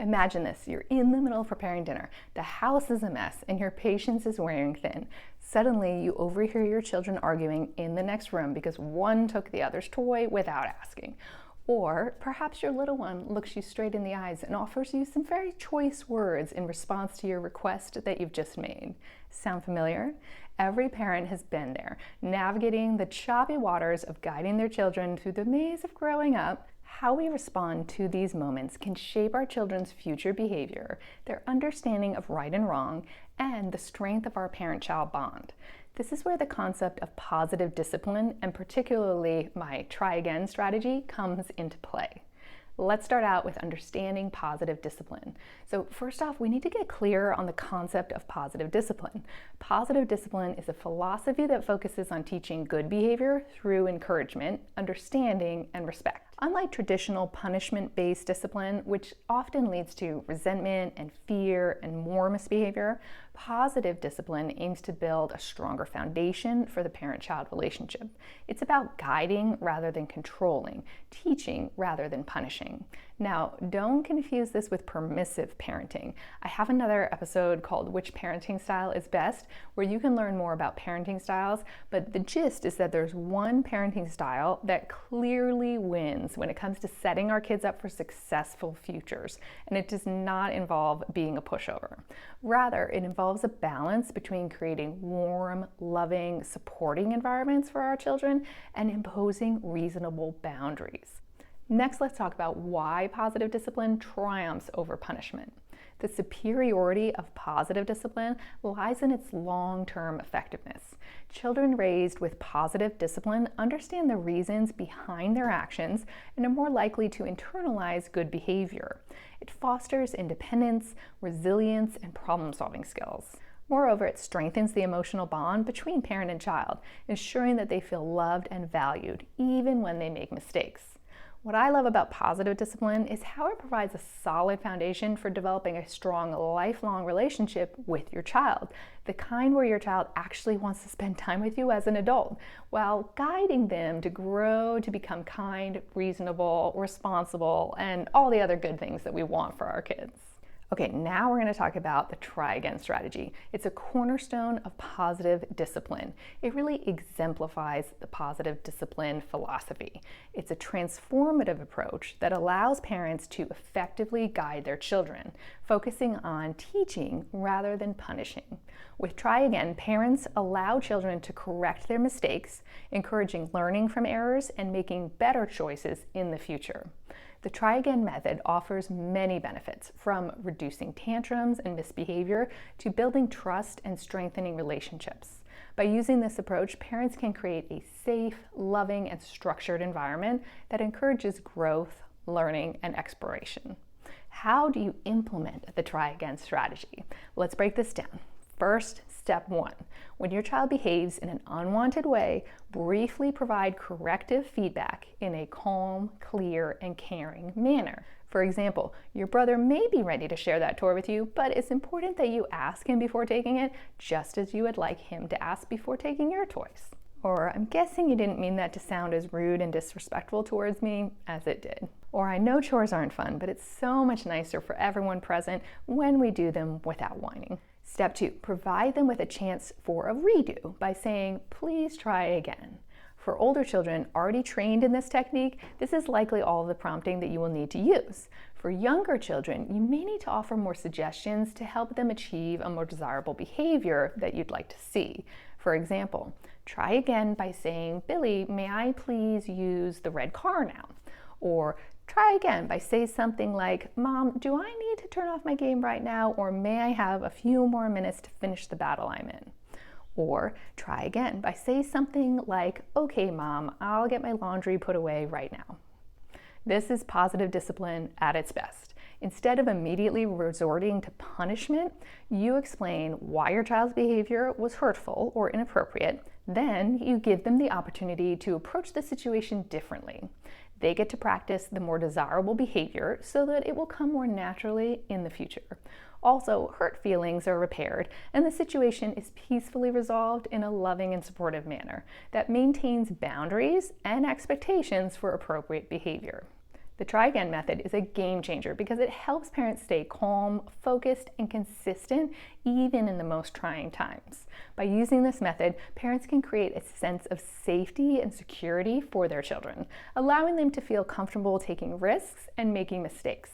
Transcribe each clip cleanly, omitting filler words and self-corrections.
Imagine this, you're in the middle of preparing dinner, the house is a mess, and your patience is wearing thin. Suddenly, you overhear your children arguing in the next room because one took the other's toy without asking. Or perhaps your little one looks you straight in the eyes and offers you some very choice words in response to your request that you've just made. Sound familiar? Every parent has been there, navigating the choppy waters of guiding their children through the maze of growing up. How we respond to these moments can shape our children's future behavior, their understanding of right and wrong, and the strength of our parent-child bond. This is where the concept of positive discipline, and particularly my try again strategy, comes into play. Let's start out with understanding positive discipline. So first off, we need to get clear on the concept of positive discipline. Positive discipline is a philosophy that focuses on teaching good behavior through encouragement, understanding, and respect. Unlike traditional punishment-based discipline, which often leads to resentment and fear and more misbehavior, positive discipline aims to build a stronger foundation for the parent-child relationship. It's about guiding rather than controlling, teaching rather than punishing. Now, don't confuse this with permissive parenting. I have another episode called Which Parenting Style is Best, where you can learn more about parenting styles, but the gist is that there's one parenting style that clearly wins when it comes to setting our kids up for successful futures, and it does not involve being a pushover. Rather, it involves a balance between creating warm, loving, supporting environments for our children and imposing reasonable boundaries. Next, let's talk about why positive discipline triumphs over punishment. The superiority of positive discipline lies in its long-term effectiveness. Children raised with positive discipline understand the reasons behind their actions and are more likely to internalize good behavior. It fosters independence, resilience, and problem-solving skills. Moreover, it strengthens the emotional bond between parent and child, ensuring that they feel loved and valued, even when they make mistakes. What I love about positive discipline is how it provides a solid foundation for developing a strong, lifelong relationship with your child, the kind where your child actually wants to spend time with you as an adult, while guiding them to grow to become kind, reasonable, responsible, and all the other good things that we want for our kids. Okay, now we're going to talk about the try again strategy. It's a cornerstone of positive discipline. It really exemplifies the positive discipline philosophy. It's a transformative approach that allows parents to effectively guide their children, focusing on teaching rather than punishing. With try again, parents allow children to correct their mistakes, encouraging learning from errors and making better choices in the future. The try again method offers many benefits, from reducing tantrums and misbehavior to building trust and strengthening relationships. By using this approach, parents can create a safe, loving, and structured environment that encourages growth, learning, and exploration. How do you implement the try again strategy? Let's break this down. First, step one. When your child behaves in an unwanted way, briefly provide corrective feedback in a calm, clear, and caring manner. For example, your brother may be ready to share that toy with you, but it's important that you ask him before taking it, just as you would like him to ask before taking your toys. Or, I'm guessing you didn't mean that to sound as rude and disrespectful towards me as it did. Or, I know chores aren't fun, but it's so much nicer for everyone present when we do them without whining. Step two, provide them with a chance for a redo by saying, please try again. For older children already trained in this technique, this is likely all of the prompting that you will need to use. For younger children, you may need to offer more suggestions to help them achieve a more desirable behavior that you'd like to see. For example, try again by saying, Billy, may I please use the red car now? Or try again by saying something like, Mom, do I need to turn off my game right now, or may I have a few more minutes to finish the battle I'm in? Or try again by saying something like, okay, Mom, I'll get my laundry put away right now. This is positive discipline at its best. Instead of immediately resorting to punishment, you explain why your child's behavior was hurtful or inappropriate. Then you give them the opportunity to approach the situation differently. They get to practice the more desirable behavior so that it will come more naturally in the future. Also, hurt feelings are repaired and the situation is peacefully resolved in a loving and supportive manner that maintains boundaries and expectations for appropriate behavior. The try again method is a game changer because it helps parents stay calm, focused, and consistent even in the most trying times. By using this method, parents can create a sense of safety and security for their children, allowing them to feel comfortable taking risks and making mistakes.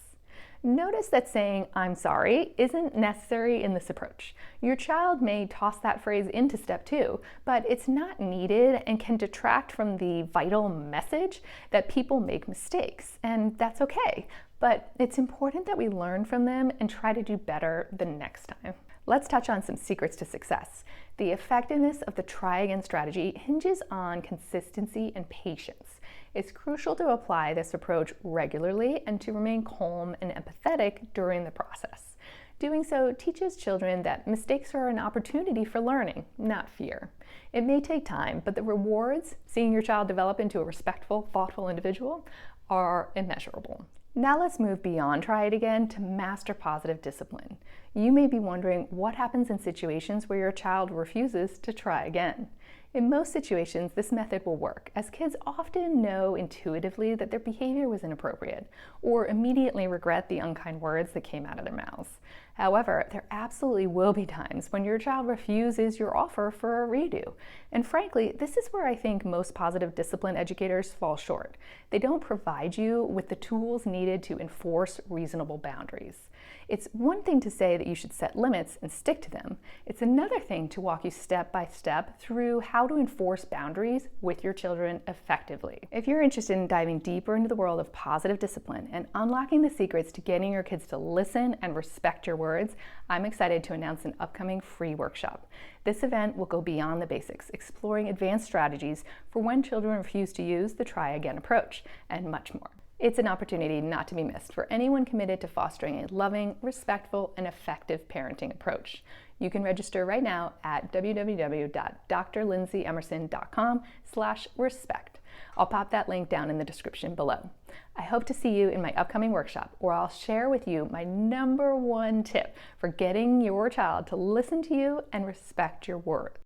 Notice that saying, "I'm sorry," isn't necessary in this approach. Your child may toss that phrase into step 2, but it's not needed and can detract from the vital message that people make mistakes, and that's okay. But it's important that we learn from them and try to do better the next time. Let's touch on some secrets to success. The effectiveness of the try again strategy hinges on consistency and patience. It's crucial to apply this approach regularly and to remain calm and empathetic during the process. Doing so teaches children that mistakes are an opportunity for learning, not fear. It may take time, but the rewards, seeing your child develop into a respectful, thoughtful individual, are immeasurable. Now let's move beyond try it again to master positive discipline. You may be wondering what happens in situations where your child refuses to try again. In most situations, this method will work, as kids often know intuitively that their behavior was inappropriate, or immediately regret the unkind words that came out of their mouths. However, there absolutely will be times when your child refuses your offer for a redo. And frankly, this is where I think most positive discipline educators fall short. They don't provide you with the tools needed to enforce reasonable boundaries. It's one thing to say that you should set limits and stick to them. It's another thing to walk you step by step through how to enforce boundaries with your children effectively. If you're interested in diving deeper into the world of positive discipline and unlocking the secrets to getting your kids to listen and respect your words, I'm excited to announce an upcoming free workshop. This event will go beyond the basics, exploring advanced strategies for when children refuse to use the try again approach, and much more. It's an opportunity not to be missed for anyone committed to fostering a loving, respectful, and effective parenting approach. You can register right now at www.drlindsayemmerson.com/respect. I'll pop that link down in the description below. I hope to see you in my upcoming workshop, where I'll share with you my #1 tip for getting your child to listen to you and respect your words.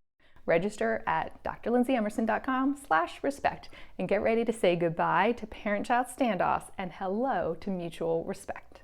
Register at drlindsayemmerson.com/respect and get ready to say goodbye to parent-child standoffs and hello to mutual respect.